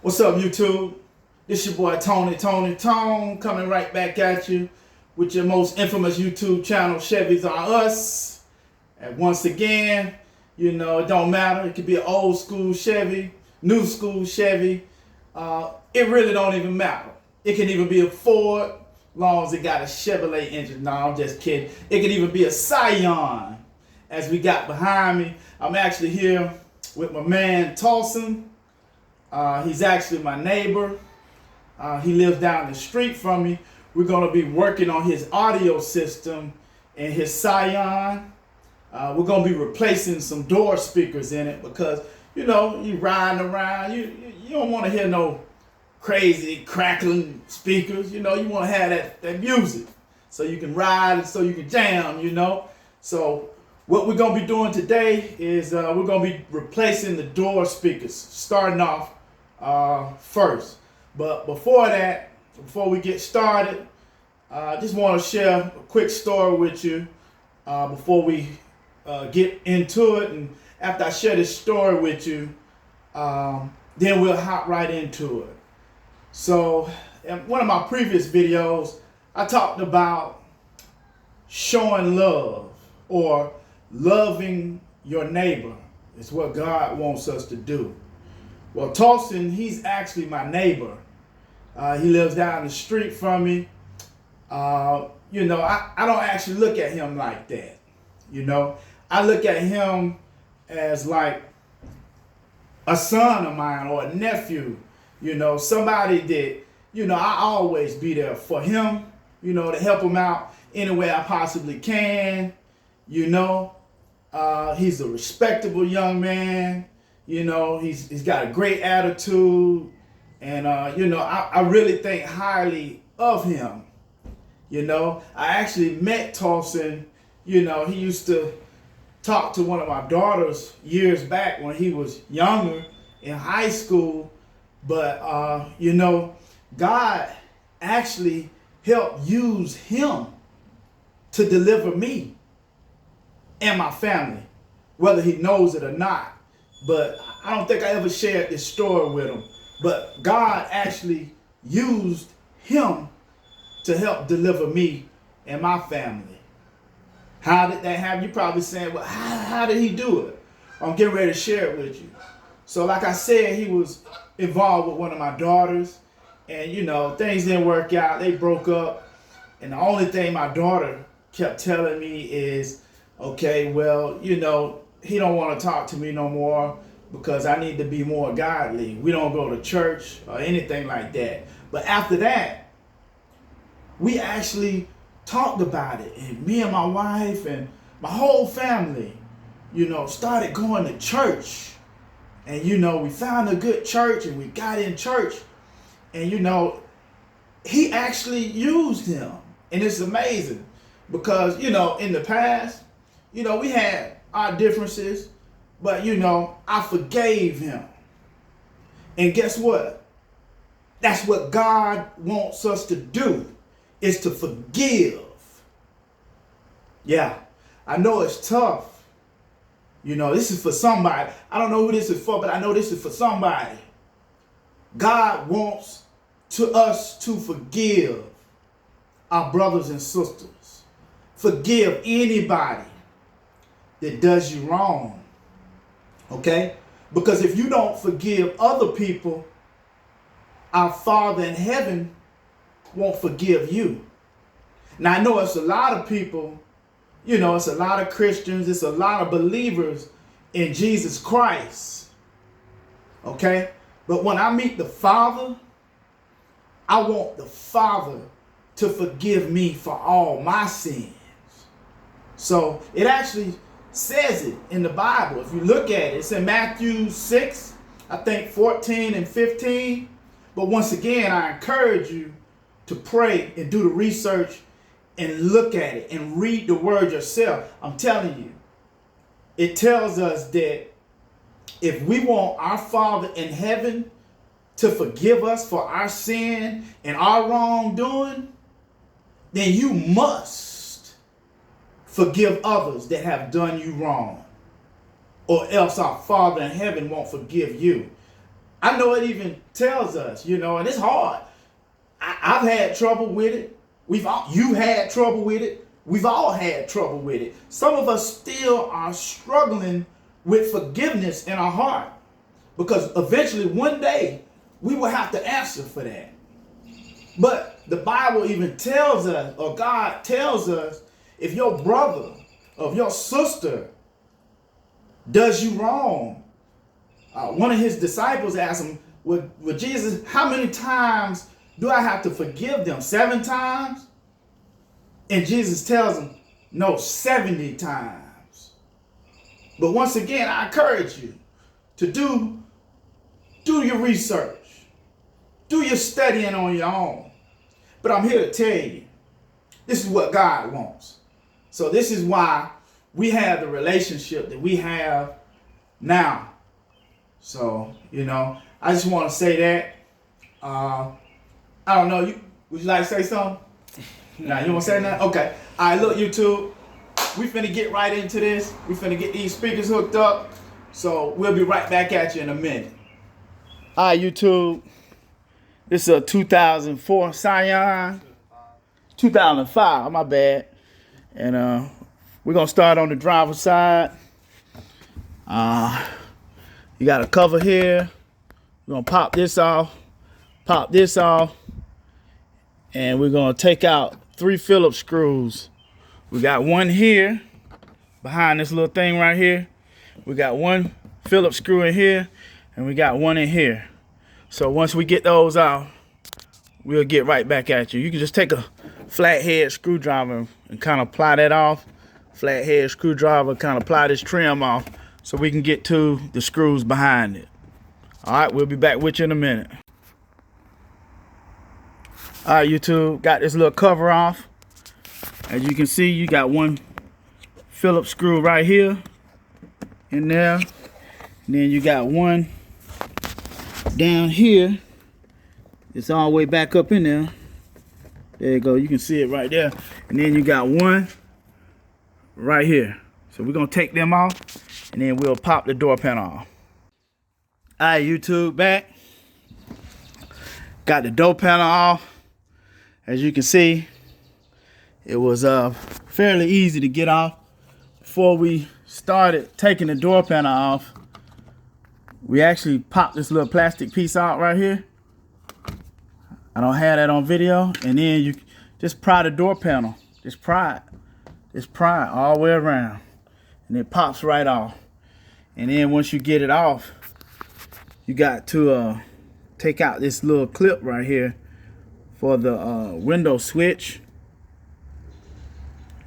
What's up, YouTube? This your boy Tony coming right back at you with your most infamous YouTube channel, Chevys Are Us. And once again, you know, it don't matter. It could be an old school Chevy, new school Chevy. It really don't even matter. It can even be a Ford, long as it got a Chevrolet engine. No, I'm just kidding. It could even be a Scion, as we got behind me. I'm actually here with my man Tolson. He's actually my neighbor. He lives down the street from me. We're going to be working on his audio system and his Scion. We're going to be replacing some door speakers in it because, you know, you riding around, you don't want to hear no crazy crackling speakers. You know, you want to have that music so you can ride and so you can jam, you know. So what we're going to be doing today is we're going to be replacing the door speakers, starting off first. But before that, before we get started, I just want to share a quick story with you before we get into it. And after I share this story with you, then we'll hop right into it. So in one of my previous videos, I talked about showing love or loving your neighbor. It's what God wants us to do. Well, Tolson, he's actually my neighbor. He lives down the street from me. You know, I don't actually look at him like that. You know, I look at him as like a son of mine or a nephew. You know, somebody that, you know, I always be there for him, you know, to help him out any way I possibly can. You know, he's a respectable young man. You know, he's got a great attitude, and you know, I really think highly of him. You know, I actually met Tolson. You know, he used to talk to one of my daughters years back when he was younger in high school. But you know, God actually helped use him to deliver me and my family, whether he knows it or not. But I don't think I ever shared this story with him. But God actually used him to help deliver me and my family. How did that happen? You're probably saying, well, how did he do it? I'm getting ready to share it with you. So like I said, he was involved with one of my daughters. And, you know, things didn't work out. They broke up. And the only thing my daughter kept telling me is, okay, well, you know, he don't want to talk to me no more because I need to be more godly. We don't go to church or anything like that. But after that, we actually talked about it. And me and my wife and my whole family, you know, started going to church. And, you know, we found a good church and we got in church. And, you know, he actually used him. And it's amazing because, you know, in the past, you know, we had our differences, but, you know, I forgave him. And guess what? That's what God wants us to do, is to forgive. Yeah, I know it's tough. You know, this is for somebody. I don't know who this is for, but I know this is for somebody. God wants us to forgive our brothers and sisters. Forgive anybody that does you wrong. Okay? Because if you don't forgive other people, our Father in heaven won't forgive you. Now, I know it's a lot of people, you know, it's a lot of Christians, it's a lot of believers in Jesus Christ. Okay? But when I meet the Father, I want the Father to forgive me for all my sins. So it actually says it in the Bible. If you look at it, it's in Matthew 6, I think 14 and 15. But once again, I encourage you to pray and do the research and look at it and read the word yourself. I'm telling you, it tells us that if we want our Father in heaven to forgive us for our sin and our wrongdoing, then you must forgive others that have done you wrong, or else our Father in heaven won't forgive you. I know it even tells us, and it's hard. I've had trouble with it. You had trouble with it. We've all had trouble with it. Some of us still are struggling with forgiveness in our heart, because eventually one day we will have to answer for that. But the Bible even tells us, or God tells us, if your brother or your sister does you wrong, one of his disciples asked him, with Jesus, how many times do I have to forgive them? 7 times? And Jesus tells him, no, 70 times. But once again, I encourage you to do your research. Do your studying on your own. But I'm here to tell you, this is what God wants. So this is why we have the relationship that we have now. So, I just want to say that. I don't know. Would you like to say something? Nah, you want to say nothing? Okay. All right, look, YouTube. We finna get right into this. We finna get these speakers hooked up. So we'll be right back at you in a minute. All right, YouTube. This is a 2004 Scion. 2005, my bad. And we're going to start on the driver's side. You got a cover here. We're going to pop this off. And we're going to take out 3 Phillips screws. We got one here behind this little thing right here. We got one Phillips screw in here, and we got one in here. So once we get those out, we'll get right back at you. You can just take a flathead screwdriver and kind of ply that off. Flathead screwdriver, kind of ply this trim off so we can get to the screws behind it. All right, we'll be back with you in a minute. All right, YouTube, got this little cover off. As you can see, you got one Phillips screw right here in there. And then you got one down here. It's all the way back up in there. There you go. You can see it right there. And then you got one right here. So we're going to take them off, and then we'll pop the door panel off. All right, YouTube, back. Got the door panel off. As you can see, it was fairly easy to get off. Before we started taking the door panel off, we actually popped this little plastic piece out right here. I don't have that on video. And then you just pry the door panel. Just pry it all the way around. And it pops right off. And then once you get it off, you got to take out this little clip right here for the window switch.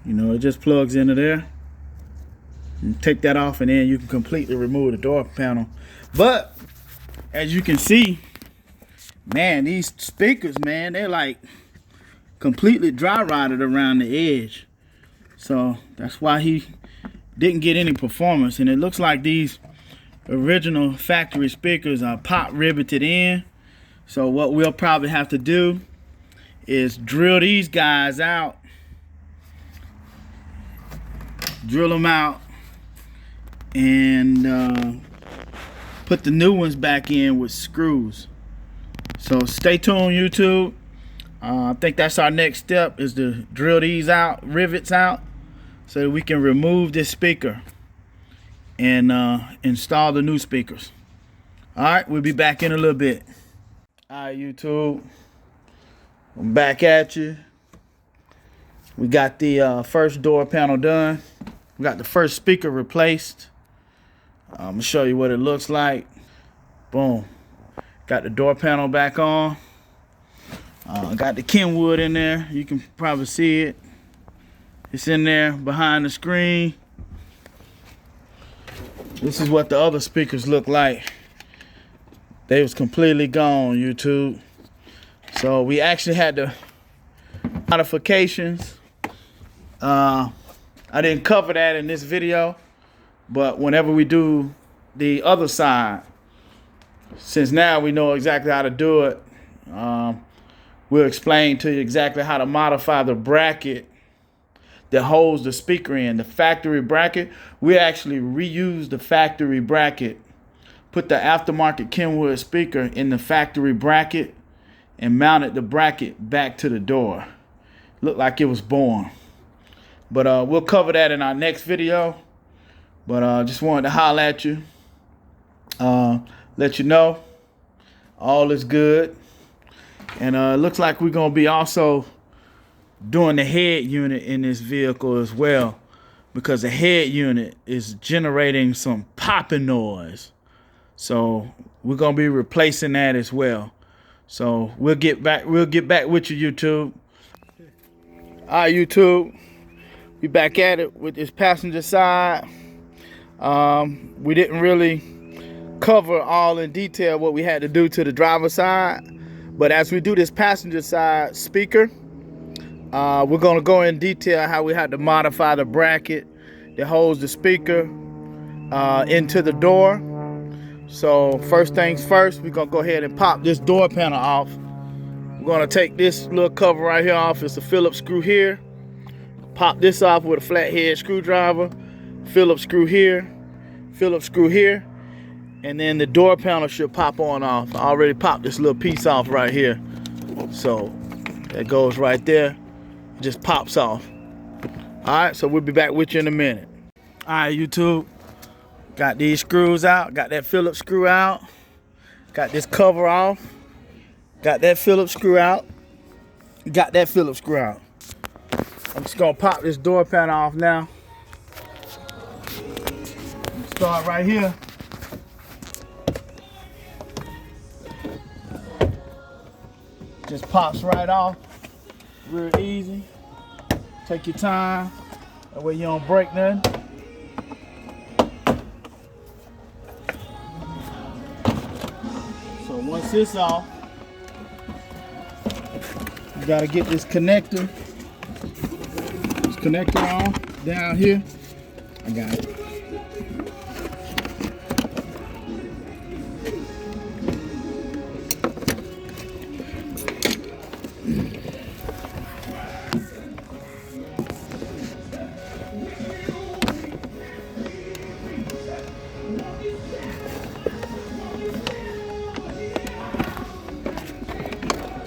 It just plugs into there. And take that off, and then you can completely remove the door panel. But as you can see, man, these speakers, man, they're like completely dry rotted around the edge. So that's why he didn't get any performance. And it looks like these original factory speakers are pop riveted in. So what we'll probably have to do is drill these guys out. Drill them out and put the new ones back in with screws. So stay tuned, YouTube. I think that's our next step, is to drill these out, rivets out, so that we can remove this speaker and install the new speakers. All right, we'll be back in a little bit. All right, YouTube, I'm back at you. We got the first door panel done. We got the first speaker replaced. I'm gonna show you what it looks like. Boom. Got the door panel back on. Got the Kenwood in there. You can probably see it. It's in there behind the screen. This is what the other speakers look like. They was completely gone, YouTube. So we actually had the modifications. I didn't cover that in this video, but whenever we do the other side, since now we know exactly how to do it, we'll explain to you exactly how to modify the bracket that holds the speaker in. The factory bracket, we actually reuse the factory bracket put the aftermarket Kenwood speaker in the factory bracket and mounted the bracket back to the door. Looked like it was born. But we'll cover that in our next video. But just wanted to holler at you. Let you know all is good. And it looks like we're going to be also doing the head unit in this vehicle as well, because the head unit is generating some popping noise. So we're going to be replacing that as well. So we'll get back with you, YouTube. All right, YouTube. We back at it with this passenger side. We didn't really cover all in detail what we had to do to the driver's side, but as we do this passenger side speaker, we're going to go in detail how we had to modify the bracket that holds the speaker into the door. So first things first, we're going to go ahead and pop this door panel off. We're going to take this little cover right here off. It's a Phillips screw here. Pop this off with a flathead screwdriver. Phillips screw here. Phillips screw here. And then the door panel should pop on off. I already popped this little piece off right here. So that goes right there. It just pops off. Alright, so we'll be back with you in a minute. Alright, YouTube. Got these screws out. Got that Phillips screw out. Got this cover off. Got that Phillips screw out. Got that Phillips screw out. I'm just gonna pop this door panel off now. Start right here. Just pops right off. Real easy. Take your time. That way you don't break nothing. So once this off, you gotta get this connector. This connector on down here. I got it.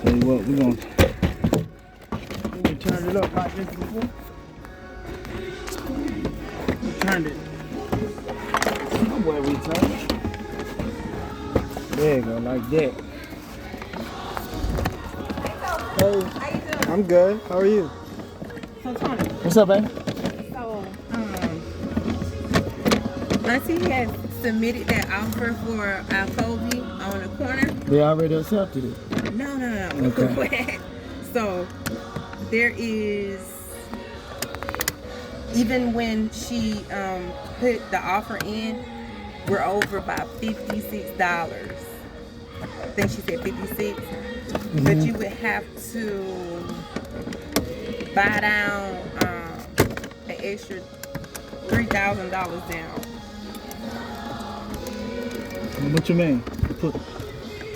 Tell you what, we're gonna turn it up like this before. We turned it. Somewhere we turned it. There you go, like that. Hey, how you doing? I'm good. How are you? So Tony, What's up, baby? so Auntie has submitted that offer for our Kobe on the corner. They already accepted it. No. Okay. So there is, even when she put the offer in, we're over by $56. I think she said 56. But you would have to buy down an extra $3,000 down. What you mean?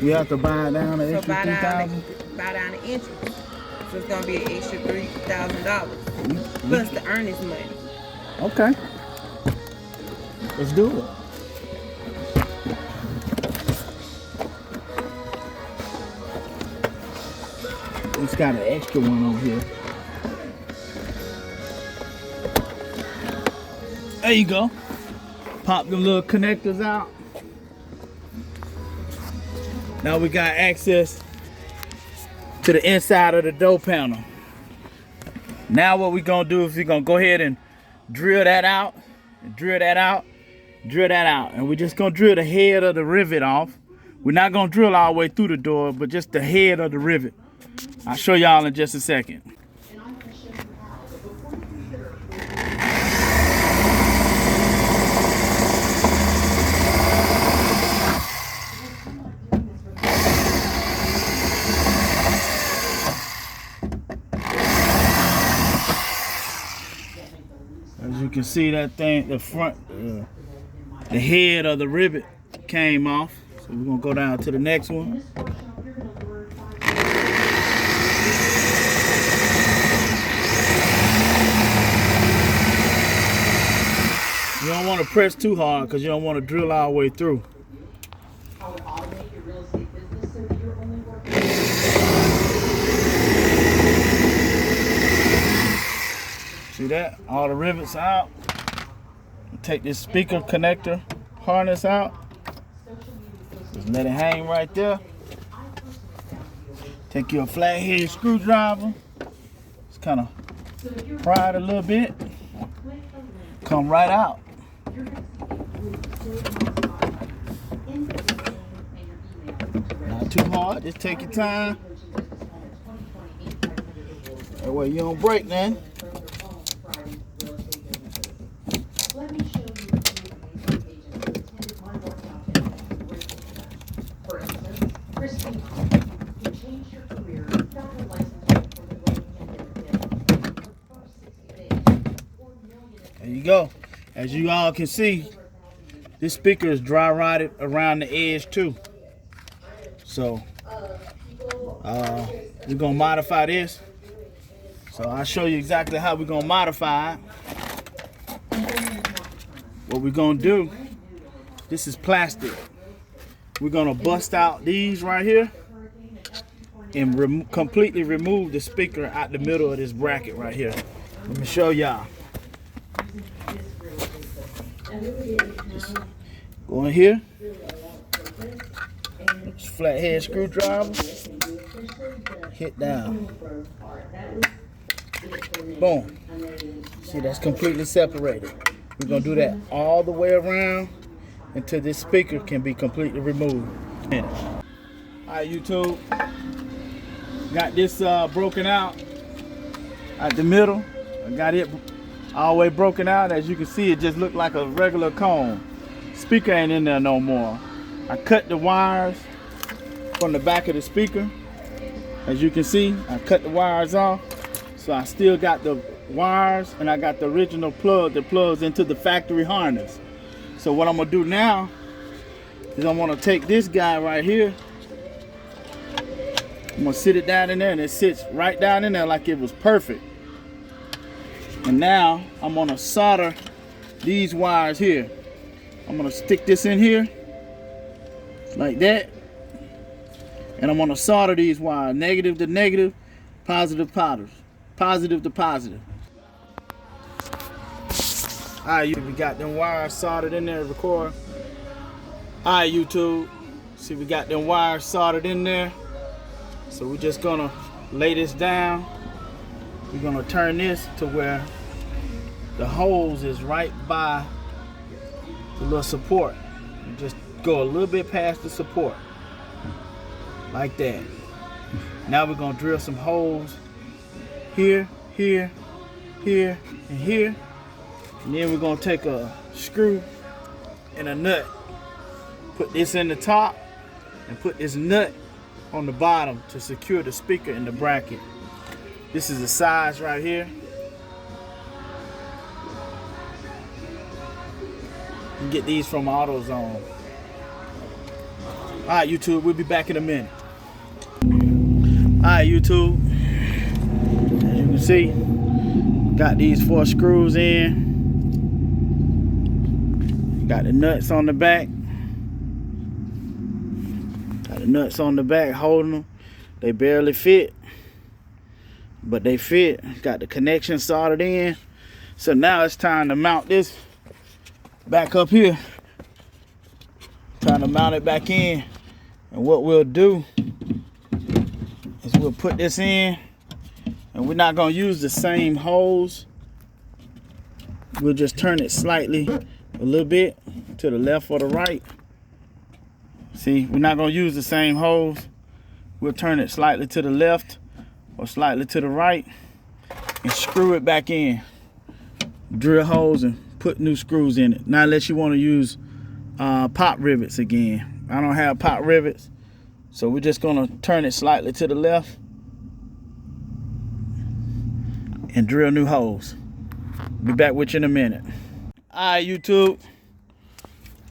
We have to buy down an So extra $3,000? buy down the entrance. So it's gonna be an extra $3,000 plus the earnest money. Okay. Let's do it. It's got an extra one on here. There you go. Pop them little connectors out. Now we got access to the inside of the door panel. Now what we're gonna do is we're gonna go ahead and drill that out, drill that out, drill that out. And we're just gonna drill the head of the rivet off. We're not gonna drill all the way through the door, but just the head of the rivet. I'll show y'all in just a second. As you can see, that thing, the front, the head of the rivet came off. So we're gonna go down to the next one. You don't want to press too hard because you don't want to drill all the way through. See that? All the rivets out. Take this speaker connector harness out. Just let it hang right there. Take your flathead screwdriver. Just kind of pry it a little bit. Come right out. Not too hard. Just take your time. That way you don't break then. There you go. As you all can see, this speaker is dry rotted around the edge too. So we're gonna modify this. So I'll show you exactly how we're gonna modify it. What we're gonna do, this is plastic. We're gonna bust out these right here and completely remove the speaker out the middle of this bracket right here. Let me show y'all. Just go in here, just flathead screwdriver, hit down. Boom. See, that's completely separated. We're gonna do that all the way around until this speaker can be completely removed. Alright, YouTube, got this broken out at the middle. I got it all the way broken out. As you can see, it just looked like a regular cone. Speaker ain't in there no more. I cut the wires from the back of the speaker. As you can see, I cut the wires off. So I still got the wires and I got the original plug that plugs into the factory harness. So what I'm gonna do now is I'm gonna take this guy right here. I'm gonna sit it down in there, and it sits right down in there like it was perfect. And now I'm gonna solder these wires here. I'm gonna stick this in here like that, and I'm gonna solder these wires, negative to negative, positive to positive. Alright, we got them wires soldered in there to record. Alright, YouTube, see, we got them wires soldered in there. So we're just gonna lay this down. We're gonna turn this to where the hose is right by the little support. And just go a little bit past the support, like that. Now we're gonna drill some holes here, here, here, and here. And then we're gonna take a screw and a nut, put this in the top, and put this nut on the bottom to secure the speaker in the bracket. This is the size right here. You can get these from AutoZone. Alright, YouTube, we'll be back in a minute. Alright, YouTube, as you can see, got these 4 screws in. Got the nuts on the back. Got the nuts on the back holding them. They barely fit, but they fit. Got the connection soldered in. So now it's time to mount this back up here. Time to mount it back in. And what we'll do is we'll put this in, and we're not gonna use the same hose. We'll just turn it slightly a little bit to the left or the right. See, we're not gonna use the same hose. We'll turn it slightly to the left or slightly to the right and screw it back in. Drill holes and put new screws in it. Now unless you want to use pop rivets again. I don't have pop rivets, so we're just gonna turn it slightly to the left and drill new holes. Be back with you in a minute. Alright, YouTube,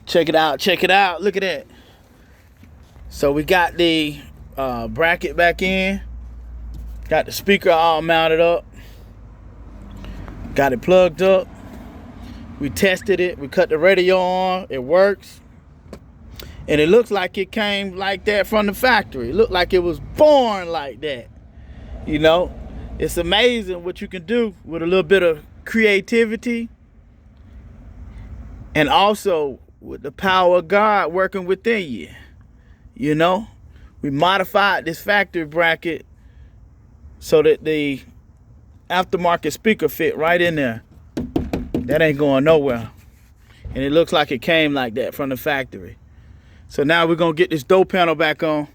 check it out, check it out. Look at that. So we got the bracket back in, got the speaker all mounted up, got it plugged up. We tested it, we cut the radio on, it works. And it looks like it came like that from the factory. It looked like it was born like that. You know, it's amazing what you can do with a little bit of creativity and also with the power of God working within you. You know, we modified this factory bracket so that the aftermarket speaker fit right in there. That ain't going nowhere. And it looks like it came like that from the factory. So now we're going to get this door panel back on,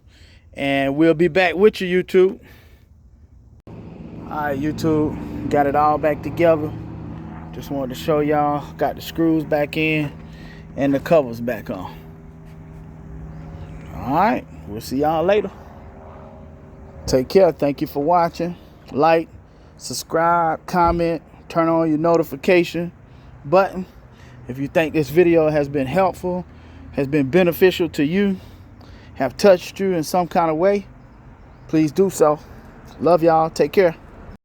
and we'll be back with you, YouTube. All right, YouTube, got it all back together. Just wanted to show y'all, got the screws back in and the covers back on. All right, we'll see y'all later. Take care. Thank you for watching. Like, subscribe, comment, turn on your notification button. If you think this video has been helpful, has been beneficial to you, have touched you in some kind of way, please do so. Love y'all. Take care.